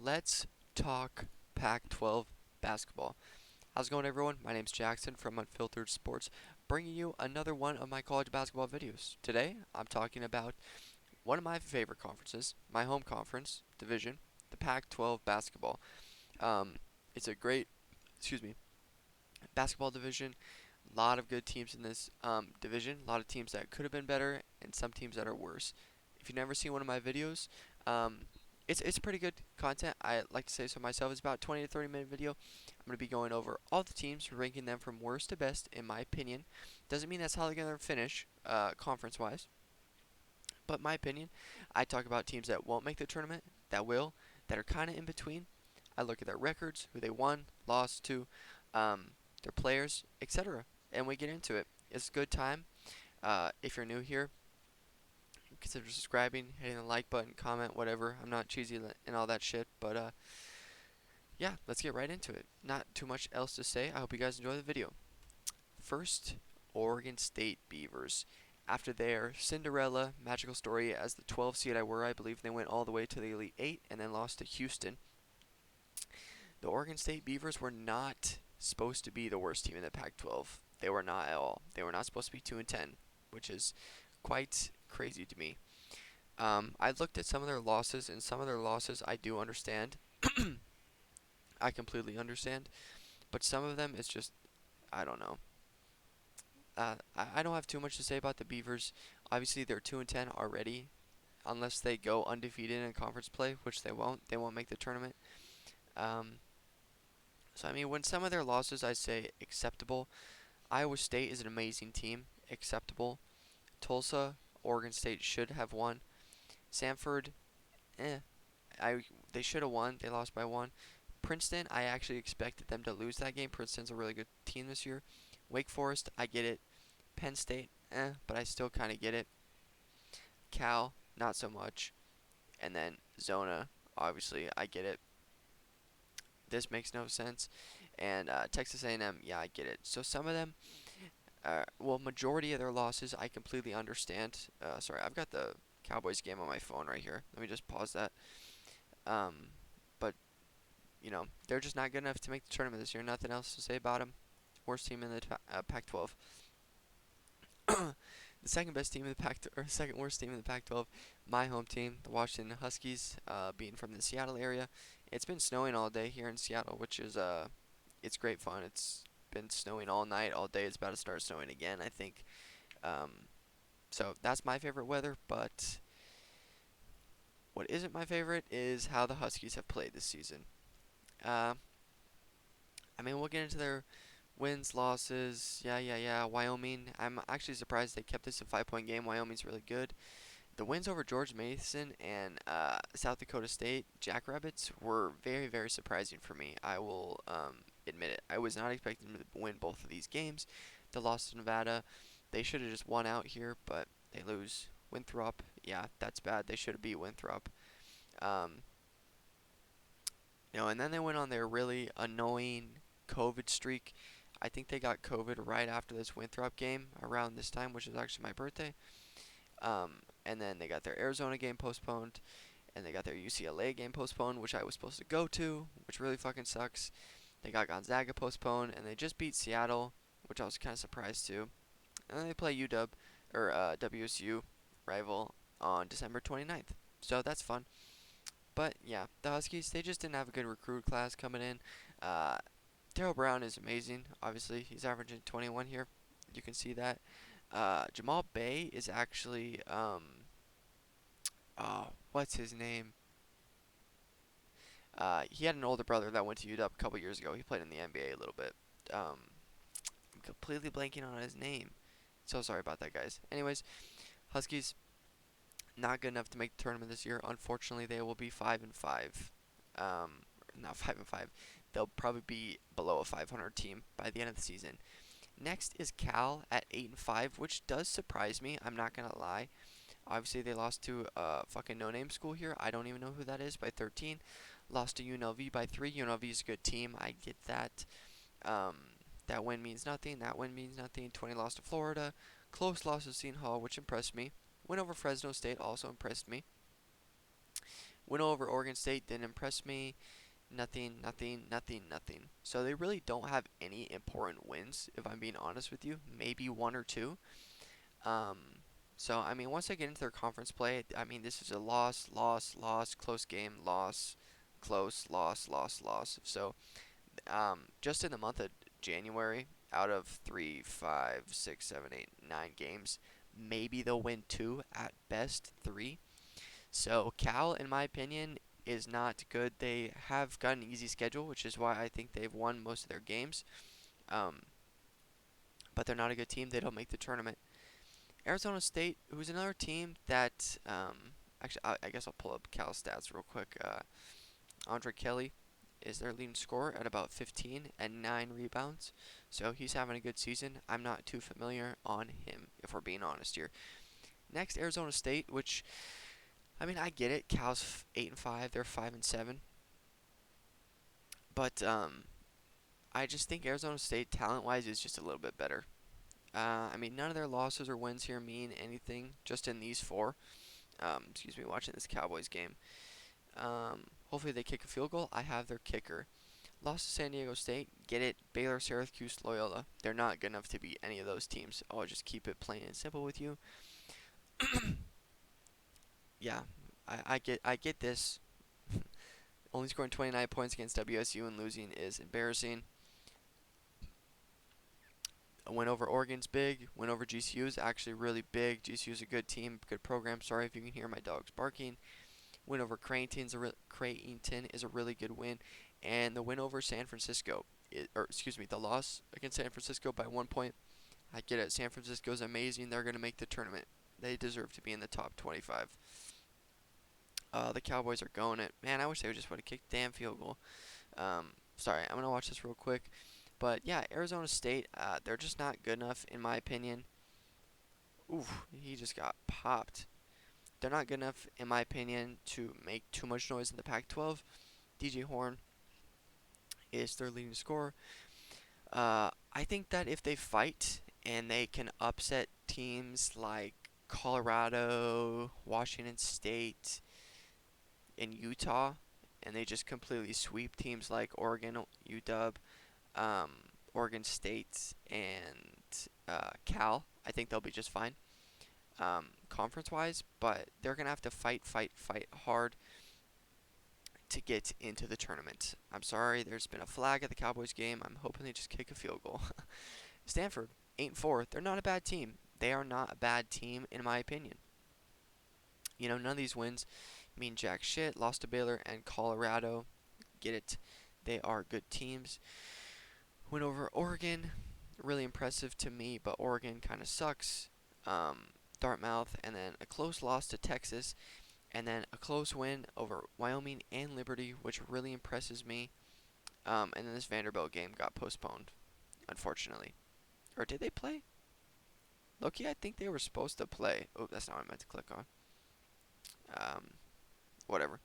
let's talk Pac-12 basketball. How's it going, everyone? My name's Jackson from Unfiltered Sports, bringing you another one of my college basketball videos. Today, I'm talking about one of my favorite conferences, my home conference division, the Pac-12 basketball. Um, it's a great, excuse me, basketball division. A lot of good teams in this division. A lot of teams that could have been better, and some teams that are worse. If you've never seen one of my videos, um, it's pretty good content. I like to say so myself. It's about a 20 to 30 minute video. I'm going to be going over all the teams, ranking them from worst to best, in my opinion. Doesn't mean that's how they're going to finish conference-wise, but in my opinion, I talk about teams that won't make the tournament, that will, that are kind of in between. I look at their records, who they won, lost to, their players, etc. And we get into it. It's a good time. If you're new here, consider subscribing, hitting the like button, comment, whatever. I'm not cheesy and all that shit, but yeah, let's get right into it. Not too much else to say. I hope you guys enjoy the video. First, Oregon State Beavers. After their Cinderella magical story as the 12 seed I believe they went all the way to the Elite 8 and then lost to Houston. The Oregon State Beavers were not supposed to be the worst team in the Pac-12. They were not at all. They were not supposed to be 2-10, which is quite crazy to me. I looked at some of their losses, and some of their losses I do understand. I completely understand, but some of them it's just I don't know. I don't have too much to say about the Beavers. Obviously, they're 2-10 already, unless they go undefeated in conference play, which they won't. They won't make the tournament. Um, so I mean, when some of their losses I say acceptable. Iowa State is an amazing team, acceptable. Tulsa, Oregon State should have won. Stanford, eh, I they should have won. They lost by one. Princeton, I actually expected them to lose that game. Princeton's a really good team this year. Wake Forest, I get it. Penn State, but I still kind of get it. Cal, not so much. And then Zona, obviously, I get it. This makes no sense. And Texas A&M, yeah, I get it. So some of them, well, majority of their losses, I completely understand. Sorry, I've got the Cowboys game on my phone right here. Let me just pause that. But you know, they're just not good enough to make the tournament this year. Nothing else to say about them. Worst team in the Pac-12. The second best team in the or second worst team in the Pac-12, my home team, the Washington Huskies, being from the Seattle area. It's been snowing all day here in Seattle, which is it's great fun. It's been snowing all night, all day. It's about to start snowing again, I think. So that's my favorite weather, but what isn't my favorite is how the Huskies have played this season. Uh, I mean, we'll get into their wins, losses. Yeah. Wyoming. I'm actually surprised they kept this a 5-point game. Wyoming's really good. The wins over George Mason and South Dakota State Jackrabbits were very, very surprising for me. I will admit it. I was not expecting them to win both of these games. The loss to Nevada, they should have just won out here, but they lose. Winthrop, yeah, that's bad. They should have beat Winthrop. Um, and then they went on their really annoying COVID streak. I think they got COVID right after this Winthrop game around this time, which is actually my birthday. And then they got their Arizona game postponed, and they got their UCLA game postponed, which I was supposed to go to, which really fucking sucks. They got Gonzaga postponed, and they just beat Seattle, which I was kind of surprised too. And then they play UW, or WSU, rival, on December 29th. So that's fun. But yeah, the Huskies, they just didn't have a good recruit class coming in. Darryl Brown is amazing. Obviously, he's averaging 21 here. You can see that. Jamal Bay is actually, oh, what's his name? He had an older brother that went to UW a couple years ago. He played in the NBA a little bit. I'm completely blanking on his name. So sorry about that, guys. Anyways, Huskies, not good enough to make the tournament this year. Unfortunately, they will be 5-5. Not 5-5. They'll probably be below a 500 team by the end of the season. Next is Cal at 8-5, which does surprise me. I'm not gonna lie. Obviously, they lost to a fucking no-name school here. I don't even know who that is by 13. Lost to UNLV by 3. UNLV is a good team. I get that. That win means nothing. That win means nothing. 20 lost to Florida. Close loss to Seton Hall, which impressed me. Win over Fresno State also impressed me. Win over Oregon State didn't impress me. Nothing, nothing, nothing, nothing. So they really don't have any important wins, if I'm being honest with you. Maybe one or two. Um, so, I mean, once they get into their conference play, I mean, this is a loss, loss, loss, close game, loss, close, loss, loss, loss. So, just in the month of January, out of 3, 5, 6, 7, 8, 9 games, maybe they'll win 2, at best 3. So Cal, in my opinion, is not good. They have got an easy schedule, which is why I think they've won most of their games. Um, but they're not a good team. They don't make the tournament. Arizona State, who's another team that, actually, I guess I'll pull up Cal's stats real quick. Andre Kelly is their leading scorer at about 15 and 9 rebounds. So he's having a good season. I'm not too familiar on him, if we're being honest here. Next, Arizona State, which, I mean, I get it. Cal's 8 and 5. They're 5 and 7. But I just think Arizona State, talent-wise, is just a little bit better. I mean, none of their losses or wins here mean anything. Just in these 4. Excuse me, watching this Cowboys game. Hopefully they kick a field goal. I have their kicker. Lost to San Diego State. Get it. Baylor, Syracuse, Loyola. They're not good enough to beat any of those teams. I'll just keep it plain and simple with you. Yeah, I get this. Only scoring 29 points against WSU and losing is embarrassing. A win over Oregon's big. Win over GCU is actually really big. GCU is a good team, good program. Sorry if you can hear my dogs barking. Win over Creighton is a really good win. And the win over San Francisco, the loss against San Francisco by 1 point. I get it. San Francisco's amazing. They're going to make the tournament. They deserve to be in the top 25. The Cowboys are going it. Man, I wish they just would have kicked the damn field goal. Sorry, I'm going to watch this real quick. But, yeah, Arizona State, they're just not good enough, in my opinion. Oof, he just got popped. They're not good enough, in my opinion, to make too much noise in the Pac-12. DJ Horn is their leading scorer. I think that if they fight and they can upset teams like Colorado, Washington State, and Utah, and they just completely sweep teams like Oregon, UW, Oregon State, and Cal, I think they'll be just fine, conference-wise. But they're gonna have to fight hard to get into the tournament. I'm sorry, there's been a flag at the Cowboys game. I'm hoping they just kick a field goal. Stanford, 8 and 4. They're not a bad team. They are not a bad team, in my opinion. You know, none of these wins mean jack shit. Lost to Baylor and Colorado. Get it. They are good teams. Win over Oregon. Really impressive to me, but Oregon kind of sucks. Dartmouth, and then a close loss to Texas, and then a close win over Wyoming and Liberty, which really impresses me. And then this Vanderbilt game got postponed, unfortunately. Or did they play? Loki, I think they were supposed to play. Oh, that's not what I meant to click on. Whatever.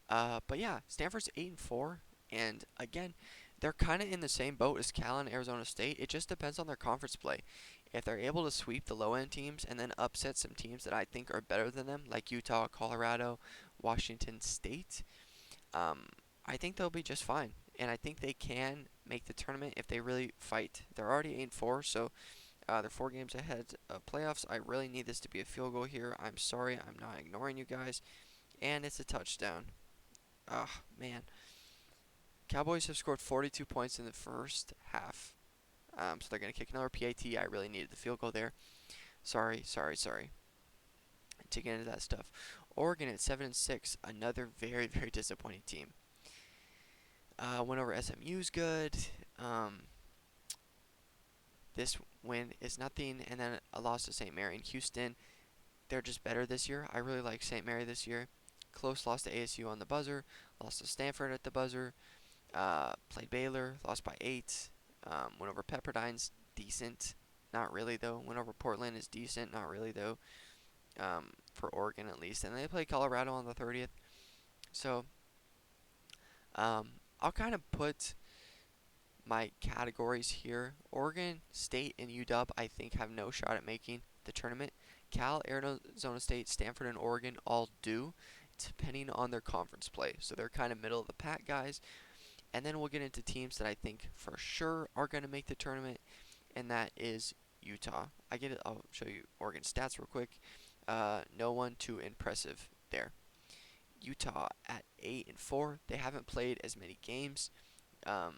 But yeah, Stanford's 8 and 4, and again, they're kind of in the same boat as Cal and Arizona State. It just depends on their conference play. If they're able to sweep the low-end teams and then upset some teams that I think are better than them, like Utah, Colorado, Washington State, I think they'll be just fine. And I think they can make the tournament if they really fight. They're already 8 and 4, so they're 4 games ahead of playoffs. I really need this to be a field goal here. I'm sorry, I'm not ignoring you guys. And it's a touchdown. Ah, man. Cowboys have scored 42 points in the first half. So they're going to kick another PAT. I really needed the field goal there. Sorry. To get into that stuff. Oregon at 7 and 6. Another very, very disappointing team. Win over SMU's good. This win is nothing. And then a loss to St. Mary and Houston. They're just better this year. I really like St. Mary this year. Close loss to ASU on the buzzer. Lost to Stanford at the buzzer. Played Baylor. Lost by 8. Went over Pepperdine's decent. Not really, though. Went over Portland is decent. Not really, though. For Oregon, at least. And they play Colorado on the 30th. So, I'll kind of put my categories here. Oregon State and UW, I think, have no shot at making the tournament. Cal, Arizona State, Stanford, and Oregon all do, depending on their conference play. So they're kind of middle of the pack guys. And then we'll get into teams that I think for sure are going to make the tournament, and that is Utah. I get it. I'll show you Oregon stats real quick. No one too impressive there. Utah at 8-4. They haven't played as many games. Um,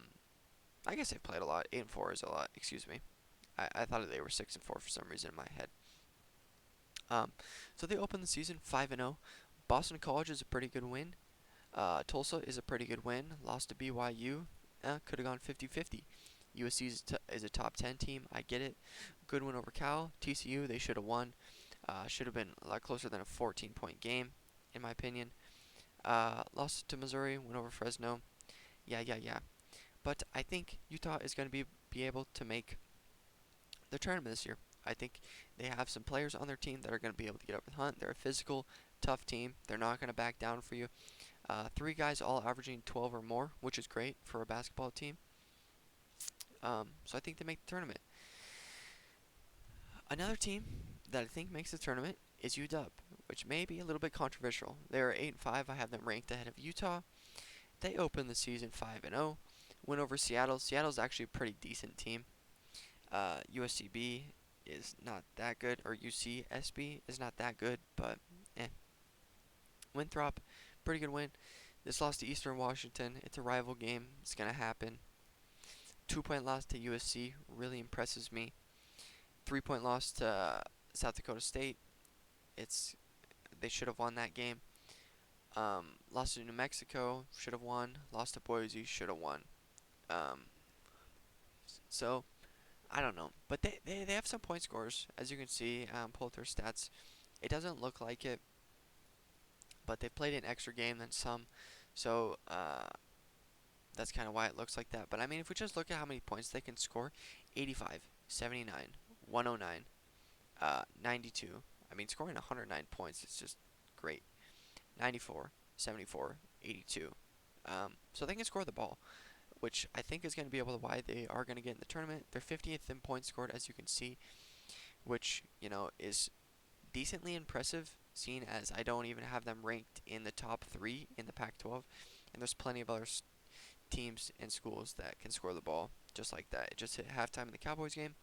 I guess they've played a lot. 8-4 is a lot. Excuse me. I thought they were 6-4 for some reason in my head. So they opened the season 5-0. Boston College is a pretty good win. Tulsa is a pretty good win. Lost to BYU. Could have gone 50-50. USC is a top 10 team. I get it. Good win over Cal. TCU, they should have won. Should have been a lot closer than a 14-point game, in my opinion. Lost to Missouri. Went over Fresno. Yeah. But I think Utah is going to be able to make the tournament this year. I think they have some players on their team that are going to be able to get over the hunt. They're a physical, tough team. They're not going to back down for you. 3 guys all averaging 12 or more, which is great for a basketball team. So I think they make the tournament. Another team that I think makes the tournament is UW, which may be a little bit controversial. They're 8-5. I have them ranked ahead of Utah. They opened the season 5-0. Went over Seattle. Seattle's actually a pretty decent team. USCB is not that good, or UCSB is not that good, but Winthrop, pretty good win. This loss to Eastern Washington. It's a rival game. It's going to happen. 2-point loss to USC really impresses me. 3-point loss to South Dakota State. They should have won that game. Lost to New Mexico, should have won. Lost to Boise, should have won. So I don't know, but they have some point scores, as you can see. Pull up their stats. It doesn't look like it, but they played an extra game than some, so that's kind of why it looks like that. But I mean, if we just look at how many points they can score, 85, 79, 109, 92. I mean, scoring 109 points is just great. 94, 74, 82. So they can score the ball, which I think is going to be able to why they are going to get in the tournament. They're 50th in points scored, as you can see, which, is decently impressive, seeing as I don't even have them ranked in the top 3 in the Pac-12, and there's plenty of other teams and schools that can score the ball just like that. It just hit halftime in the Cowboys game.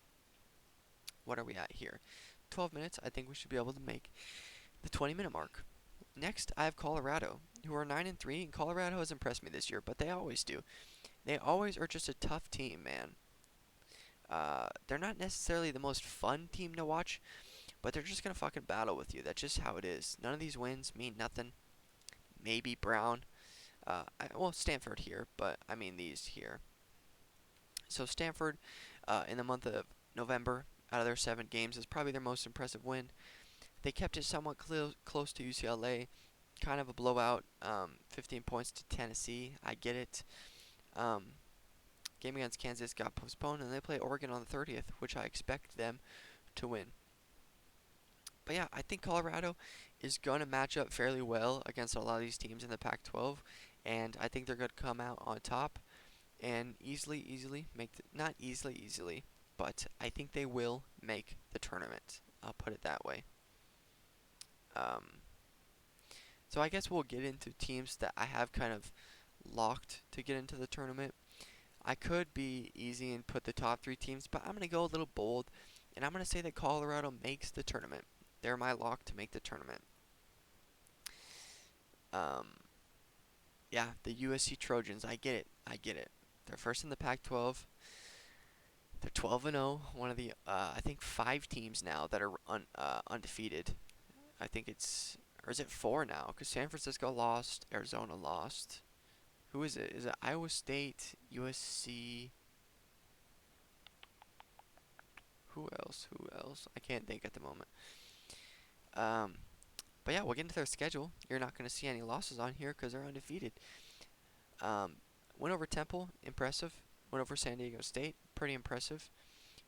What are we at here? 12 minutes. I think we should be able to make the 20-minute mark. Next, I have Colorado, who are 9-3, and Colorado has impressed me this year, but they always do. They always are just a tough team, man. They're not necessarily the most fun team to watch, but they're just going to fucking battle with you. That's just how it is. None of these wins mean nothing. Maybe Brown. Stanford here, but I mean these here. So Stanford, in the month of November, out of their 7 games, is probably their most impressive win. They kept it somewhat close to UCLA. Kind of a blowout. 15 points to Tennessee. I get it. Game against Kansas got postponed, and they play Oregon on the 30th, which I expect them to win. But yeah, I think Colorado is going to match up fairly well against a lot of these teams in the Pac-12, and I think they're going to come out on top and easily make not easily, but I think they will make the tournament. I'll put it that way. So I guess we'll get into teams that I have kind of locked to get into the tournament. I could be easy and put the top 3 teams, but I'm going to go a little bold, and I'm going to say that Colorado makes the tournament. They're my lock to make the tournament. Yeah, the USC Trojans. I get it. They're first in the Pac-12. They're 12-0. One of the, I think, 5 teams now that are undefeated. I think it's, or is it 4 now? Because San Francisco lost, Arizona lost. Who is it? Is it Iowa State, USC? Who else? I can't think at the moment. But yeah, we'll get into their schedule. You're not going to see any losses on here because they're undefeated. Went over Temple, impressive. Went over San Diego State, pretty impressive.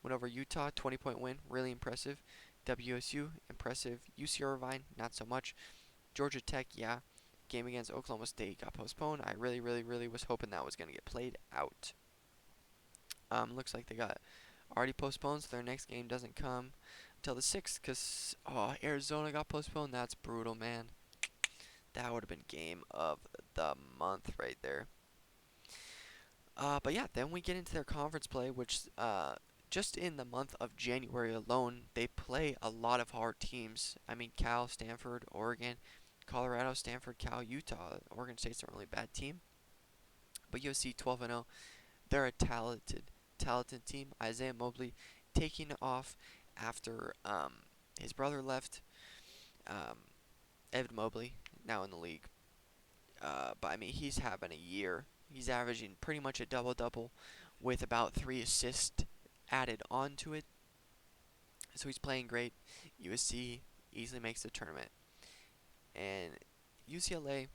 Went over Utah, 20-point win, really impressive. WSU, impressive. UC Irvine, not so much. Georgia Tech, yeah. Game against Oklahoma State got postponed. I really was hoping that was going to get played out. Looks like they got already postponed, so their next game doesn't come. till the 6th because Arizona got postponed. That's brutal, man. That would have been game of the month right there. But yeah, then we get into their conference play, which just in the month of January alone, they play a lot of hard teams. I mean, Cal, Stanford, Oregon, Colorado, Stanford, Cal, Utah. Oregon State's a really bad team, but USC 12-0. They're a talented team. Isaiah Mobley taking off after his brother left. Um, Evan Mobley now in the league. But I mean, he's having a year. He's averaging pretty much a double double with about 3 assists added onto it. So he's playing great. USC easily makes the tournament. And UCLA,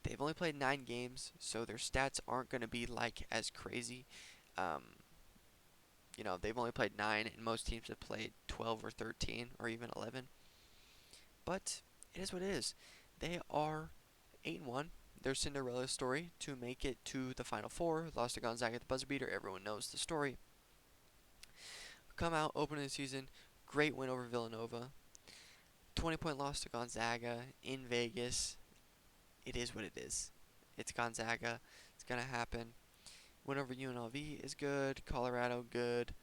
they've only played 9 games, so their stats aren't going to be like as crazy. Um, they've only played 9, and most teams have played 12 or 13 or even 11. But it is what it is. They are 8-1. Their Cinderella story to make it to the Final Four. Lost to Gonzaga at the buzzer beater. Everyone knows the story. Come out, opening the season. Great win over Villanova. 20-point loss to Gonzaga in Vegas. It is what it is. It's Gonzaga. It's going to happen. Win over UNLV is good. Colorado, good.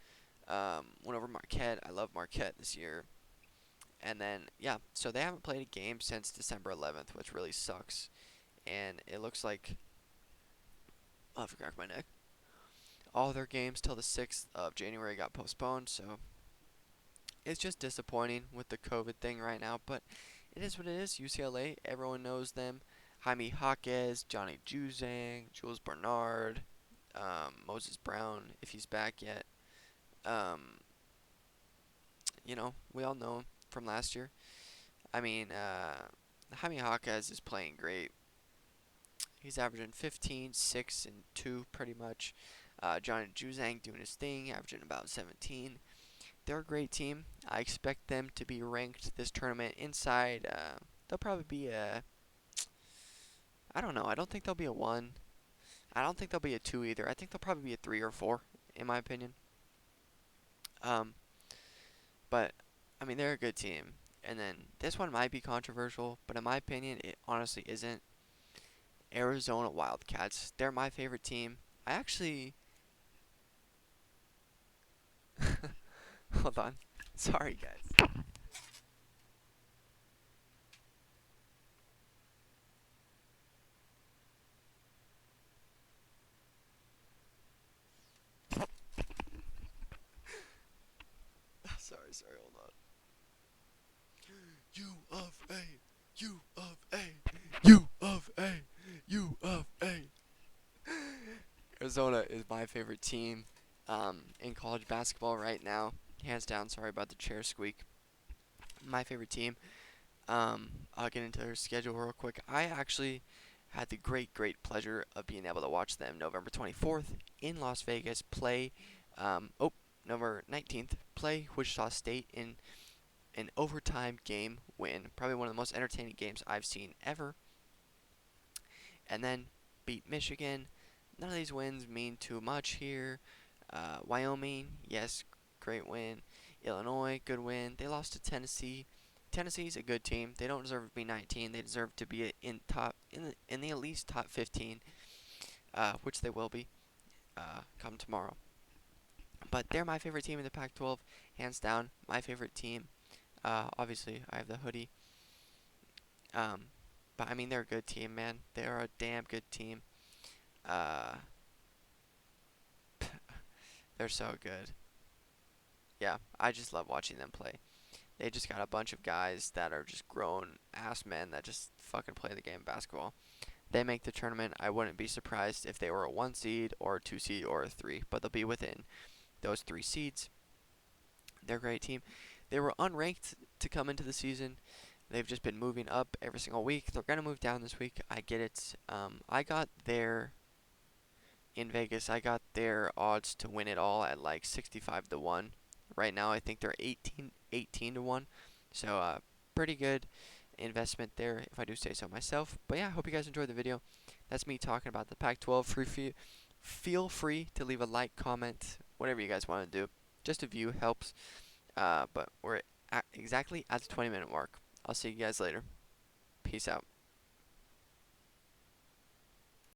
Win over Marquette. I love Marquette this year. And then, yeah, so they haven't played a game since December 11th, which really sucks. And it looks like I'll have to crack my neck. All their games till the 6th of January got postponed, so it's just disappointing with the COVID thing right now, but it is what it is. UCLA, everyone knows them. Jaime Jaquez, Johnny Juzang, Jules Bernard, Moses Brown, if he's back yet. We all know him from last year. I mean, Jaime Jaquez is playing great. He's averaging 15, 6, and 2 pretty much. Johnny Juzang doing his thing, averaging about 17. They're a great team. I expect them to be ranked this tournament inside. They'll probably be a... I don't know. I don't think they'll be a 1. I don't think they'll be a 2 either. I think they'll probably be a 3 or 4, in my opinion. But, I mean, they're a good team. And then this one might be controversial, but in my opinion, it honestly isn't. Arizona Wildcats. They're my favorite team. I actually... Hold on. Sorry, guys. Sorry, hold on. U of A, U of A, U of A, U of A. Arizona is my favorite team in college basketball right now. Hands down, sorry about the chair squeak. My favorite team. I'll get into their schedule real quick. I actually had the great pleasure of being able to watch them November 24th in Las Vegas play, November 19th, play Wichita State in an overtime game win. Probably one of the most entertaining games I've seen ever. And then beat Michigan. None of these wins mean too much here. Wyoming, yes, great win. Illinois, good win. They lost to Tennessee. Tennessee's a good team. They don't deserve to be 19. They deserve to be in the at least top 15, which they will be come tomorrow. But they're my favorite team in the Pac-12, hands down. My favorite team. Obviously, I have the hoodie. But I mean, they're a good team, man. They're a damn good team. They're so good. Yeah, I just love watching them play. They just got a bunch of guys that are just grown ass men that just fucking play the game of basketball. They make the tournament. I wouldn't be surprised if they were a 1 seed or a 2 seed or a 3, but they'll be within those 3 seeds. They're a great team. They were unranked to come into the season. They've just been moving up every single week. They're going to move down this week. I get it. I got their... In Vegas, I got their odds to win it all at like 65 to 1. Right now, I think they're 18 to 1. So, pretty good investment there, if I do say so myself. But yeah, I hope you guys enjoyed the video. That's me talking about the Pac-12. Feel free to leave a like, comment, whatever you guys want to do. Just a view helps. But we're exactly at the 20-minute mark. I'll see you guys later. Peace out.